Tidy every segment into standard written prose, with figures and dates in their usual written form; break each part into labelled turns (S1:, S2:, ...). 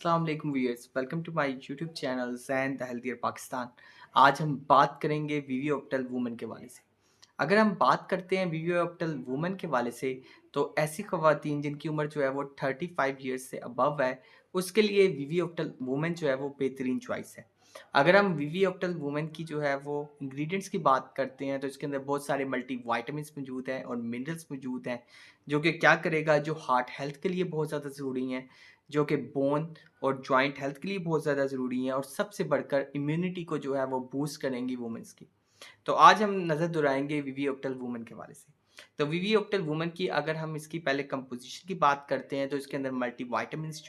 S1: अस्सलाम वालेकुम viewers, welcome to my YouTube channel Zain the healthier Pakistan. आज हम बात करेंगे विवियोप्टल वुमन के वाले से। अगर हम बात करते हैं विवियोप्टल वुमन के वाले से, तो ऐसी ख़वातीन जिनकी उम्र जो है वो 35 ईयर्स से अबव है, उसके लिए विवियोप्टल वुमन जो है वो बेहतरीन चॉइस है। अगर हम विवियोप्टल वुमन की जो है वो इंग्रेडिएंट्स की बात करते हैं, तो इसके अंदर बहुत सारे मल्टीविटामिन्स मौजूद हैं और मिनरल्स मौजूद हैं, जो कि क्या करेगा, जो हार्ट हेल्थ के लिए बहुत ज़्यादा ज़रूरी हैं, जो कि बोन और जॉइंट हेल्थ के लिए बहुत ज़्यादा ज़रूरी हैं और सबसे बढ़कर इम्यूनिटी को जो है वो बूस्ट करेंगी वुमेन्स की। तो आज हम नज़र दोहराएँगे विवियोप्टल वुमन के हवाले से। तो विवियोप्टल वुमन की अगर हम इसकी पहले कंपोज़िशन की बात करते हैं, तो इसके अंदर मल्टीविटामिन्स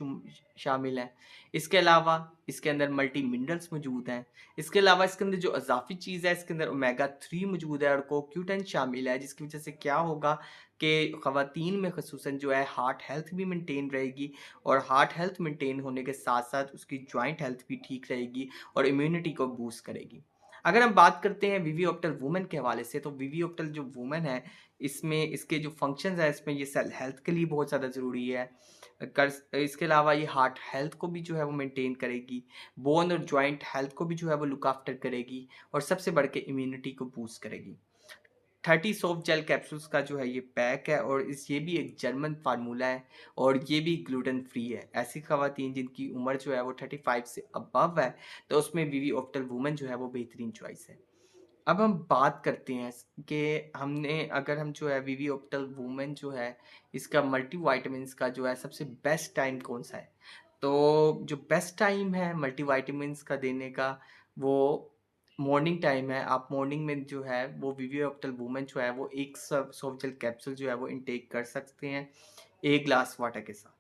S1: शामिल हैं। इसके अलावा इसके अंदर मल्टी मिनरल्स मौजूद हैं। इसके अलावा इसके अंदर जो इज़ाफ़ी चीज़ है, इसके अंदर ओमेगा 3 मौजूद है और CoQ10 शामिल है, जिसकी वज़ह से क्या होगा कि ख़वातीन में ख़ुसूसन जो है हार्ट हेल्थ भी मेंटेन रहेगी और हार्ट हेल्थ मेंटेन होने के साथ-साथ उसकी जॉइंट हेल्थ भी ठीक रहेगी और इम्यूनिटी को बूस्ट करेगी। अगर हम बात करते हैं विवियोप्टल वुमन के हवाले से, तो विवियोप्टल जो वुमन है, इसमें इसके जो फंक्शंस हैं, इसमें ये सेल हेल्थ के लिए बहुत ज़्यादा ज़रूरी है। इसके अलावा ये हार्ट हेल्थ को भी जो है वो मेंटेन करेगी, बोन और जॉइंट हेल्थ को भी जो है वो लुक आफ्टर करेगी और सबसे बढ़ के इम्यूनिटी को बूस्ट करेगी। 30 सॉफ्ट जेल कैप्सूल्स का जो है ये पैक है और ये भी एक जर्मन फार्मूला है और ये भी ग्लूटेन फ्री है। ऐसी ख़वातीन जिनकी उम्र जो है वो 35 से अबव है, तो उसमें विवियोप्टल वुमन जो है वो बेहतरीन चॉइस है। अब हम बात करते हैं कि हमने अगर हम जो है विवियोप्टल वुमन जो है, इसका मल्टीविटामिन्स का जो है सबसे बेस्ट टाइम कौन-सा है? तो जो बेस्ट टाइम है मल्टीविटामिन्स का देने का, वो मॉर्निंग टाइम है। आप मॉर्निंग में जो है वो विवियोप्टल वुमन जो है वो एक सॉफ्ट जेल कैप्सूल जो है वो इनटेक कर सकते हैं, 1 ग्लास वाटर के साथ।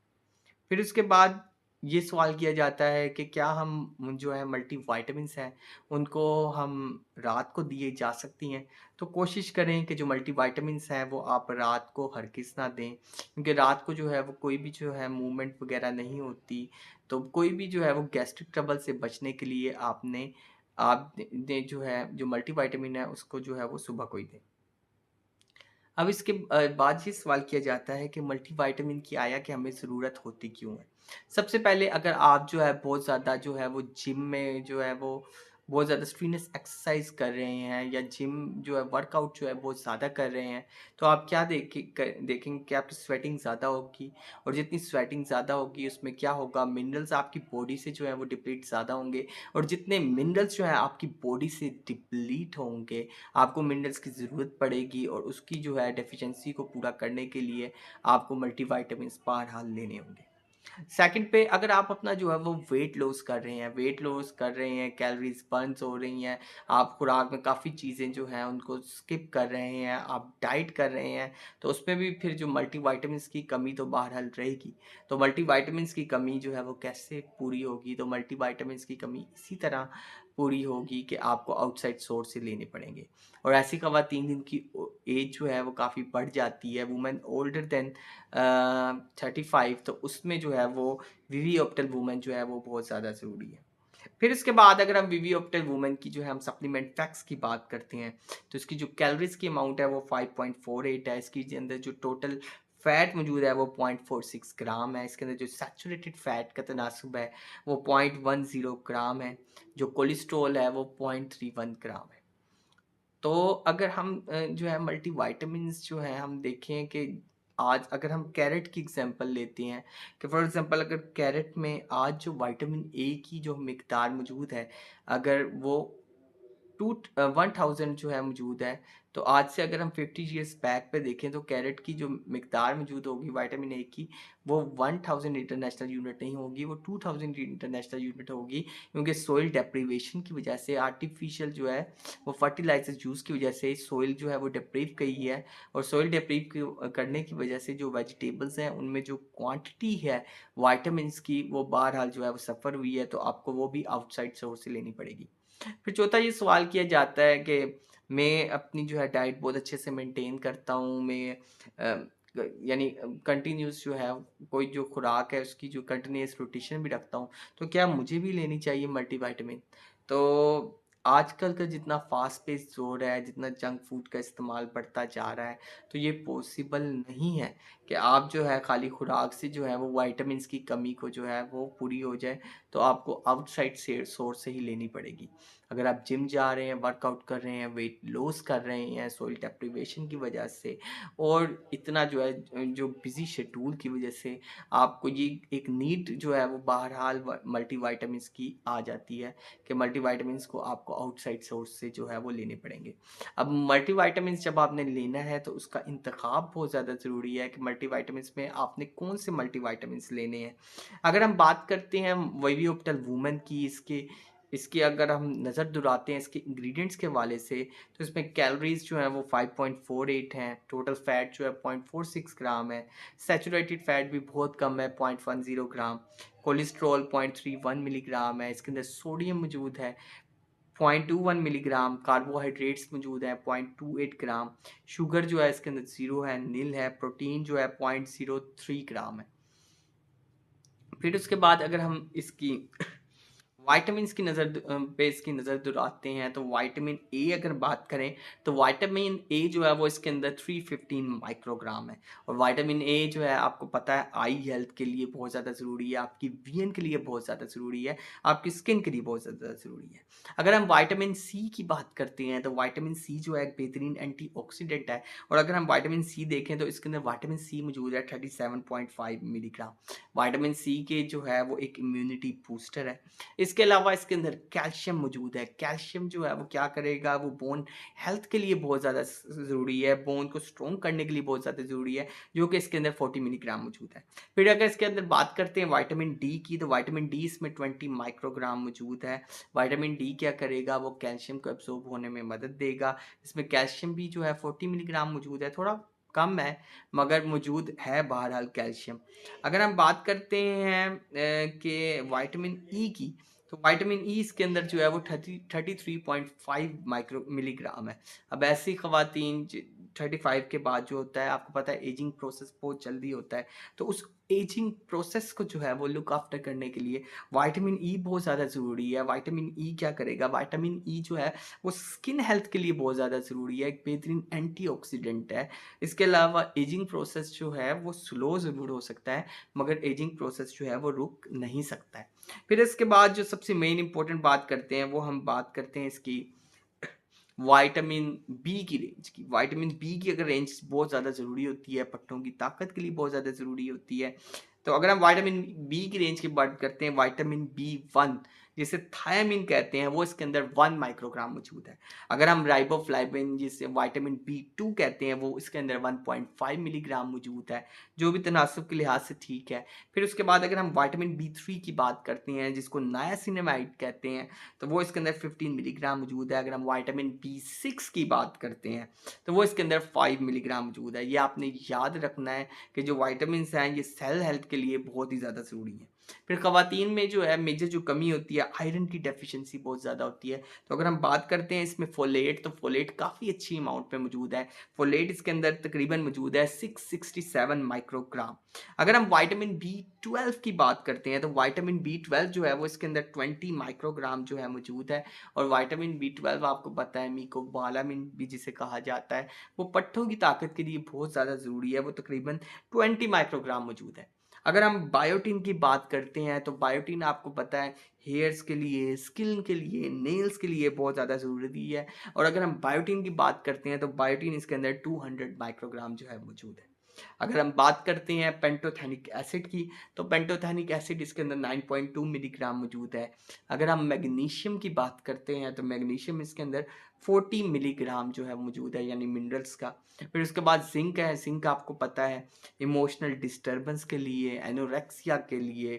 S1: फिर उसके बाद ये सवाल किया जाता है कि क्या हम जो है मल्टीविटामिन्स हैं, उनको हम रात को दिए जा सकती हैं? तो कोशिश करें कि जो मल्टीविटामिन्स हैं वो आप रात को हरगिज़ ना दें, क्योंकि रात को जो है वो कोई भी जो है मूवमेंट वग़ैरह नहीं होती, तो कोई भी जो है वो गैस्ट्रिक ट्रबल से बचने के लिए आप ने जो है जो मल्टीविटामिन है उसको जो है वो सुबह को ही दें। अब इसके बाद ये सवाल किया जाता है कि मल्टीविटामिन की आया कि हमें ज़रूरत होती क्यों है? सबसे पहले अगर आप जो है बहुत ज़्यादा जो है वो जिम में जो है वो बहुत ज़्यादा स्ट्रीनस एक्सरसाइज़ कर रहे हैं या जिम जो है वर्कआउट जो है बहुत ज़्यादा कर रहे हैं, तो आप क्या देखेंगे कि आपकी स्वेटिंग ज़्यादा होगी और जितनी स्वेटिंग ज़्यादा होगी उसमें क्या होगा, मिनरल्स आपकी बॉडी से जो है वो डिप्लीट ज़्यादा होंगे और जितने मिनरल्स जो है आपकी बॉडी से डिप्लीट होंगे, आपको मिनरल्स की ज़रूरत पड़ेगी और उसकी जो है डेफ़िशिएंसी को पूरा करने के लिए आपको मल्टीविटामिन्स बहरहाल लेने होंगे। सेकंड पे अगर आप अपना जो है वो वेट लॉस कर रहे हैं, कैलोरीज़ बर्न्स हो रही हैं, आप खुराक में काफ़ी चीज़ें जो हैं उनको स्किप कर रहे हैं, आप डाइट कर रहे हैं, तो उसमें भी फिर जो मल्टीविटामिन्स की कमी तो बहरहाल रहेगी। तो मल्टीविटामिन्स की कमी जो है वो कैसे पूरी होगी? तो मल्टीविटामिन्स की कमी इसी तरह पूरी होगी कि आपको आउटसाइड सोर्स से लेने पड़ेंगे और ऐसी ख़वातीन जिनकी एज जो है वो काफ़ी बढ़ जाती है, वुमेन ओल्डर देन 35, तो उसमें जो है वो विवियोप्टल वुमन जो है वो बहुत ज़्यादा ज़रूरी है। फिर उसके बाद अगर हम विवियोप्टल वुमन की जो है हम सप्लीमेंट फैक्ट्स की बात करते हैं, तो इसकी जो कैलोरीज़ की अमाउंट है वो 5.48 है। इसके अंदर जो टोटल फैट मौजूद है वो 0.46 ग्राम है। इसके अंदर जो सैचुरेटेड फैट का तनासुब है वो 0.10 ग्राम है। जो कोलेस्ट्रॉल है वो 0.31 ग्राम है। तो अगर हम जो है मल्टीविटामिन्स जो हैं हम देखें कि आज अगर हम कैरेट की एग्जांपल लेते हैं कि फॉर एग्जांपल अगर कैरेट में आज जो विटामिन ए की जो मिकदार मौजूद है, अगर वो 1000 जो है मौजूद है, तो आज से अगर हम 50 ईयर्स बैक पे देखें तो कैरेट की जो मिकदार मौजूद होगी विटामिन ए की, वो 1000 इंटरनेशनल यूनिट नहीं होगी, वो 2000 इंटरनेशनल यूनिट होगी, क्योंकि सॉइल डेप्रिवेशन की वजह से आर्टिफिशियल जो है वो फर्टिलाइजर यूज़ की वजह से सॉइल जो है वो डिप्रीव गई है और सॉइल डिप्रीव करने की वजह से जो वेजिटेबल्स हैं उनमें जो क्वांटिटी है विटामिन्स की वो बहरहाल जो है वो सफ़र हुई है, तो आपको वो भी आउटसाइड सोर्स से लेनी पड़ेगी। फिर चौथा ये सवाल किया जाता है कि मैं अपनी जो है डाइट बहुत अच्छे से मेंटेन करता हूँ, मैं यानी कंटिन्यूस जो है कोई जो खुराक है उसकी जो कंटिन्यूस रोटेशन भी रखता हूँ, तो क्या मुझे भी लेनी चाहिए मल्टीविटामिन? तो आजकल का जितना फ़ास्ट पेस दौर है, जितना जंक फूड का इस्तेमाल बढ़ता जा रहा है, तो ये पॉसिबल नहीं है कि आप जो है खाली खुराक से जो है वो विटामिन्स की कमी को जो है वो पूरी हो जाए, तो आपको आउटसाइड से सोर्स से ही लेनी पड़ेगी। अगर आप जिम जा रहे हैं, वर्कआउट कर रहे हैं, वेट लॉस कर रहे हैं सॉइल डेप्रिवेशन की वजह से और इतना जो है जो बिज़ी शेड्यूल की वजह से आपको ये एक नीड जो है वो बहरहाल मल्टीविटामिन्स की आ जाती है कि मल्टीविटामिन्स को आपको आउटसाइड सोर्स से जो है वो लेने पड़ेंगे। अब मल्टीविटामिन्स जब आपने लेना है तो उसका इंतखाब बहुत ज़्यादा ज़रूरी है कि मल्टीविटामिन्स में आपने कौन से मल्टीविटामिन्स लेने हैं। अगर हम बात करते हैं वीडियोप्टल वुमन की इसके इसके अगर हम नज़र दुराते हैं इसके इंग्रेडिएंट्स के हवाले से, तो इसमें कैलोरीज़ जो हैं वो 5.48 हैं, टोटल फैट जो है 0.46 ग्राम है, सैचुरेटेड फैट भी बहुत कम है 0.10 ग्राम, कोलेस्ट्रॉल 0.31 मिलीग्राम है, इसके अंदर सोडियम मौजूद है 0.21 मिलीग्राम, कार्बोहाइड्रेट्स मौजूद है 0.28 ग्राम, शुगर जो है इसके अंदर ज़ीरो है, नील है, प्रोटीन जो है 0.03 ग्राम है। फिर उसके बाद अगर हम इसकी विटामिन्स की पे इसकी नज़र दुराते हैं तो विटामिन ए अगर बात करें तो विटामिन ए जो है वो इसके अंदर 315 माइक्रोग्राम है और विटामिन ए जो है आपको पता है आई हेल्थ के लिए बहुत ज़्यादा ज़रूरी है, आपकी वीएन के लिए बहुत ज़्यादा ज़रूरी है, आपकी स्किन के लिए बहुत ज़्यादा ज़रूरी है। अगर हम विटामिन सी की बात करते हैं तो विटामिन सी जो है एक बेहतरीन एंटीऑक्सीडेंट है और अगर हम विटामिन सी देखें तो इसके अंदर विटामिन सी मौजूद है 37.5 मिलीग्राम। विटामिन सी के जो है वो एक इम्यूनिटी बूस्टर है। इसके अलावा इसके अंदर कैल्शियम मौजूद है। कैल्शियम जो है वो क्या करेगा, वो बोन हेल्थ के लिए बहुत ज़्यादा ज़रूरी है, बोन को स्ट्रॉन्ग करने के लिए बहुत ज़्यादा ज़रूरी है, जो कि इसके अंदर 40 मिलीग्राम मौजूद है। फिर अगर इसके अंदर बात करते हैं विटामिन डी की, तो विटामिन डी इसमें 20 माइक्रोग्राम मौजूद है। विटामिन डी क्या करेगा, वो कैल्शियम को एब्जॉर्ब होने में मदद देगा। इसमें कैल्शियम भी जो है 40 मिलीग्राम मौजूद है, थोड़ा कम है मगर मौजूद है बहरहाल कैल्शियम। अगर हम बात करते हैं कि विटामिन ई की, तो विटामिन ई इसके अंदर जो है वो 33.5 माइक्रो मिलीग्राम है। अब ऐसी ख़वातीन 35 के बाद जो होता है, आपको पता है एजिंग प्रोसेस बहुत जल्दी होता है, तो उस एजिंग प्रोसेस को जो है वो लुक आफ्टर करने के लिए विटामिन ई बहुत ज़्यादा ज़रूरी है। विटामिन ई क्या करेगा, विटामिन ई जो है वो स्किन हेल्थ के लिए बहुत ज़्यादा ज़रूरी है, एक बेहतरीन एंटीऑक्सीडेंट है। इसके अलावा एजिंग प्रोसेस जो है वो स्लो ज़रूर हो सकता है मगर एजिंग प्रोसेस जो है वो रुक नहीं सकता है। फिर इसके बाद जो सबसे मेन इंपॉर्टेंट बात करते हैं वो हम बात करते हैं इसकी विटामिन बी की रेंज की। विटामिन बी की अगर रेंज बहुत ज़्यादा ज़रूरी होती है, पट्टों की ताकत के लिए बहुत ज़्यादा ज़रूरी होती है। तो अगर हम विटामिन बी की रेंज की बात करते हैं, विटामिन बी वन जिसे थायामीन कहते हैं, वो इसके अंदर 1 माइक्रोग्राम मौजूद है। अगर हम राइबोफ्लाविन जिसे विटामिन बी टू कहते हैं, वो इसके अंदर 1.5 मिलीग्राम मौजूद है, जो भी तनासब के लिहाज से ठीक है। फिर उसके बाद अगर हम विटामिन बी थ्री की बात करते हैं जिसको नायासिनामाइड कहते हैं, तो वो इसके अंदर 15 मिलीग्राम मौजूद है। अगर हम विटामिन बी सिक्स की बात करते हैं तो वो इसके अंदर 5 मिलीग्राम मौजूद है। ये आपने याद रखना है कि जो विटामिन हैं ये सेल हेल्थ के लिए बहुत ही ज़्यादा ज़रूरी है। फिर ख़वातीन में जो है मेजर जो कमी होती है, आयरन की डेफिशिएंसी बहुत ज़्यादा होती है। तो अगर हम बात करते हैं इसमें फोलेट, तो फोलेट काफ़ी अच्छी अमाउंट में मौजूद है। फोलेट इसके अंदर तकरीबन मौजूद है 667 माइक्रोग्राम। अगर हम विटामिन बी 12 की बात करते हैं तो विटामिन बी 12 जो है वो इसके अंदर 20 माइक्रोग्राम जो है मौजूद है और विटामिन बी 12 आपको पता है मीकोबालामिन भी जिसे कहा जाता है, वो पट्टों की ताकत के लिए बहुत ज़्यादा ज़रूरी है, वो तकरीबन 20 माइक्रोग्राम मौजूद है। अगर हम बायोटीन की बात करते हैं तो बायोटीन आपको पता है हेयर्स के लिए, स्किन के लिए, नेल्स के लिए बहुत ज़्यादा ज़रूरी है और अगर हम बायोटीन की बात करते हैं तो बायोटीन इसके अंदर 200 माइक्रोग्राम जो है मौजूद है। अगर हम बात करते हैं पेंटोथेनिक एसिड की, तो पेंटोथेनिक एसिड इसके अंदर 9.2 मिलीग्राम मौजूद है। अगर हम मैग्नीशियम की बात करते हैं तो मैग्नीशियम इसके अंदर 40 मिलीग्राम जो है मौजूद है, यानी मिनरल्स का। फिर उसके बाद जिंक है। जिंक आपको पता है इमोशनल डिस्टर्बेंस के लिए, एनोरेक्सिया के लिए,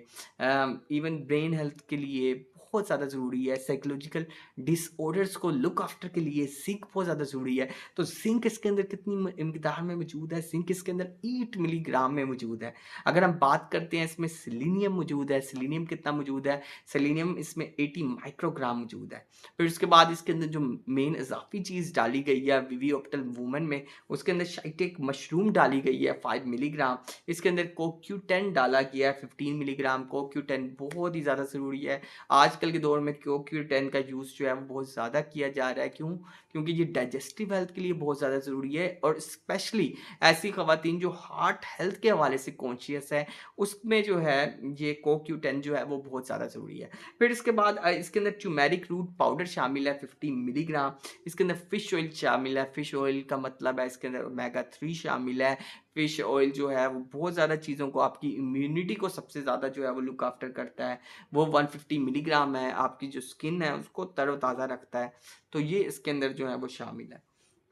S1: इवन ब्रेन हेल्थ के लिए बहुत ज़्यादा ज़रूरी है। साइकोलॉजिकल डिसऑर्डर्स को लुक आफ्टर के लिए जिंक बहुत ज़्यादा ज़रूरी है। तो जिंक इसके अंदर कितनी मिकदार में मौजूद है, जिंक इसके अंदर 8 मिलीग्राम में मौजूद है। अगर हम बात करते हैं इसमें सेलेनियम मौजूद है, सेलेनियम कितना मौजूद है, सेलेनियम इसमें 80 माइक्रोग्राम मौजूद है। फिर उसके बाद इसके अंदर जो मेन इजाफी चीज़ डाली गई है विवियोप्टल वुमन में, उसके अंदर शाइटिक मशरूम डाली गई है 5 मिलीग्राम। इसके अंदर कोक्यू10 डाला गया है 15 मिलीग्राम। कोक्यू10 बहुत ही ज़्यादा ज़रूरी है। आज आजकल के दौर में CoQ10 का यूज़ जो है वो बहुत ज़्यादा किया जा रहा है। क्यों? क्योंकि ये डाइजेस्टिव हेल्थ के लिए बहुत ज़्यादा ज़रूरी है और स्पेशली ऐसी ख़वातीन जो हार्ट हेल्थ के हवाले से कॉन्शियस है, उसमें जो है ये CoQ10 जो है वो बहुत ज़्यादा ज़रूरी है। फिर इसके बाद इसके अंदर टर्मेरिक रूट पाउडर शामिल है 50 मिलीग्राम। इसके अंदर फ़िश ऑयल शामिल है। फ़िश ऑयल का मतलब है इसके अंदर ओमेगा 3 शामिल है। फ़िश ऑयल जो है वो बहुत ज़्यादा चीज़ों को, आपकी इम्यूनिटी को सबसे ज़्यादा जो है वो लुक आफ्टर करता है। वो 150 मिलीग्राम है, आपकी जो स्किन है उसको तरोताज़ा रखता है। तो ये इसके अंदर जो है वो शामिल है।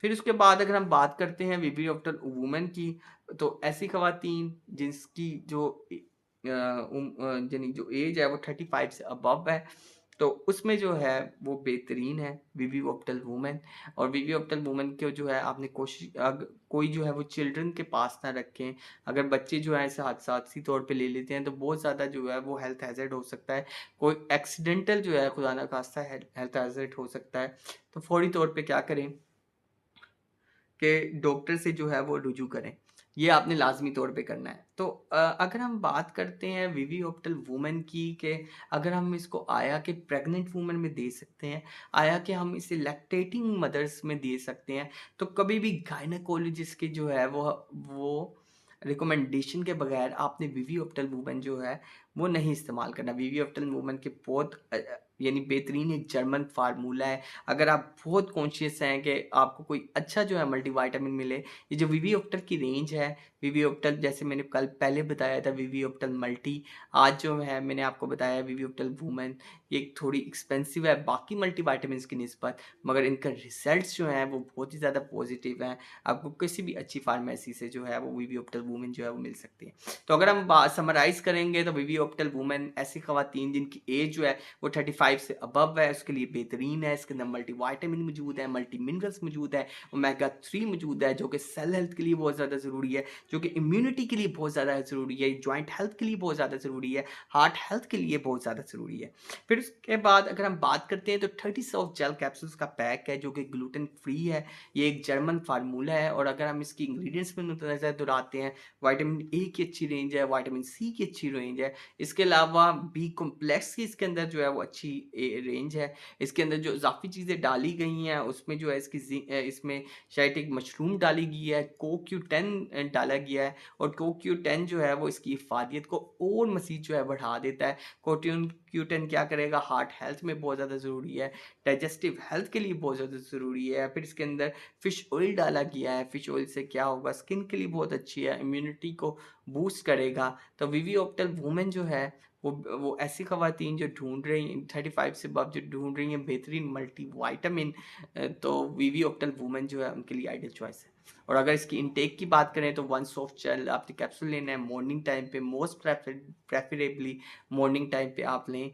S1: फिर उसके बाद अगर हम बात करते हैं विवियोप्टर वुमेन की, तो ऐसी ख़वातीन जिसकी जो यानी जो एज है वो 35 से अबव है, तो उसमें जो है वो बेहतरीन है विवियोप्टल वुमेन। और विवियोप्टल वुमेन को जो है आपने कोशिश कोई जो है वो चिल्ड्रन के पास ना रखें। अगर बच्चे जो है इसे हादसाती तौर पे ले लेते हैं तो बहुत ज़्यादा जो है वो हेल्थ हैज़र्ड हो सकता है। कोई एक्सीडेंटल जो है खुदा ना खास्ता हेल्थ हैज़र्ड हो सकता है। तो फौरी तौर पे क्या करें कि डॉक्टर से जो है वो रुजू करें। ये आपने लाज़मी तौर पे करना है। तो अगर हम बात करते हैं विवियोप्टल वुमेन की, कि अगर हम इसको आया कि प्रेग्नेंट वुमेन में दे सकते हैं, आया कि हम इसे लैक्टेटिंग मदर्स में दे सकते हैं, तो कभी भी गायनेकोलॉजिस्ट की जो है वो रिकमेंडेशन के बगैर आपने विवियोप्टल वुमेन जो है वो नहीं इस्तेमाल करना। विवियोप्टल वुमेन के बहुत यानी बेहतरीन एक जर्मन फार्मूला है। अगर आप बहुत कॉन्शियस हैं कि आपको कोई अच्छा जो है मल्टीविटामिन मिले, ये जो विवियोप्टल की रेंज है, विवियोप्टल जैसे मैंने कल पहले बताया था विवियोप्टल मल्टी, आज जो है मैंने आपको बताया विवियोप्टल वुमेन, ये थोड़ी एक्सपेंसिव है बाकी मल्टीविटामिन्स की निस्बत, मगर इनका रिजल्ट्स जो हैं वो बहुत ही ज़्यादा पॉजिटिव हैं। आपको किसी भी अच्छी फार्मेसी से जो है वो विवियोप्टल वुमेन जो है वो मिल सकती है। तो अगर हम बात समराइज़ करेंगे तो विवियोप्टल वुमेन ऐसी ख़वातीन जिनकी एज जो है वो 35 से अबव है, उसके लिए बेहतरीन है। इसके अंदर मल्टीविटामिन मौजूद है, मल्टी मिनरल्स मौजूद है, ओमेगा 3 मौजूद है, जो कि सेल हेल्थ के लिए बहुत ज़्यादा ज़रूरी है, जो कि इम्यूनिटी के लिए बहुत ज़्यादा ज़रूरी है, जॉइंट हेल्थ के लिए बहुत ज़्यादा ज़रूरी है, हार्ट हेल्थ के लिए बहुत ज़्यादा ज़रूरी है। फिर उसके बाद अगर हम बात करते हैं तो 30 सॉफ्ट जेल कैप्सूल्स का पैक है, जो कि ग्लूटेन फ्री है। ये एक जर्मन फार्मूला है। और अगर हम इसकी इंग्रेडिएंट्स में नज़र दौड़ाते हैं, विटामिन ए की अच्छी रेंज है, विटामिन सी की अच्छी रेंज है, इसके अलावा बी कॉम्प्लेक्स की इसके अंदर जो है वो अच्छी रेंज है। इसके अंदर जो इजाफी चीज़ें डाली गई हैं उसमें जो है इसमें शायद एक मशरूम डाली गई है, CoQ10 डाला गया है। और CoQ10 जो है वो इसकी इफादियत को और मज़ीद जो है बढ़ा देता है। CoQ10 क्या करेगा, हार्ट हेल्थ में बहुत ज़्यादा ज़रूरी है, डाइजेस्टिव हेल्थ के लिए बहुत ज़्यादा ज़रूरी है। फिर इसके अंदर फ़िश ऑयल डाला गया है। फ़िश ऑयल से क्या होगा, स्किन के लिए बहुत अच्छी है, इम्यूनिटी को बूस्ट करेगा। तो विवियोप्टल वुमेन जो है वो ऐसी ख़वातीन जो ढूँढ रही हैं 35 से अबव, जो ढूँढ रही हैं बेहतरीन मल्टीविटामिन, तो विवियोप्टल वुमेन जो है उनके लिए आइडियल चॉइस है। और अगर इसकी इनटेक की बात करें तो 1 सॉफ्ट जेल आपने कैप्सूल लेना है मॉर्निंग टाइम पे, मोस्ट प्रेफरेबली मॉर्निंग टाइम पे आप लें।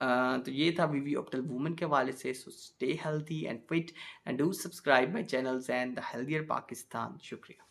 S1: तो ये था विवियोप्टल वुमेन के हवाले से। So stay healthy and fit and do subscribe my channels and the healthier Pakistan. शुक्रिया।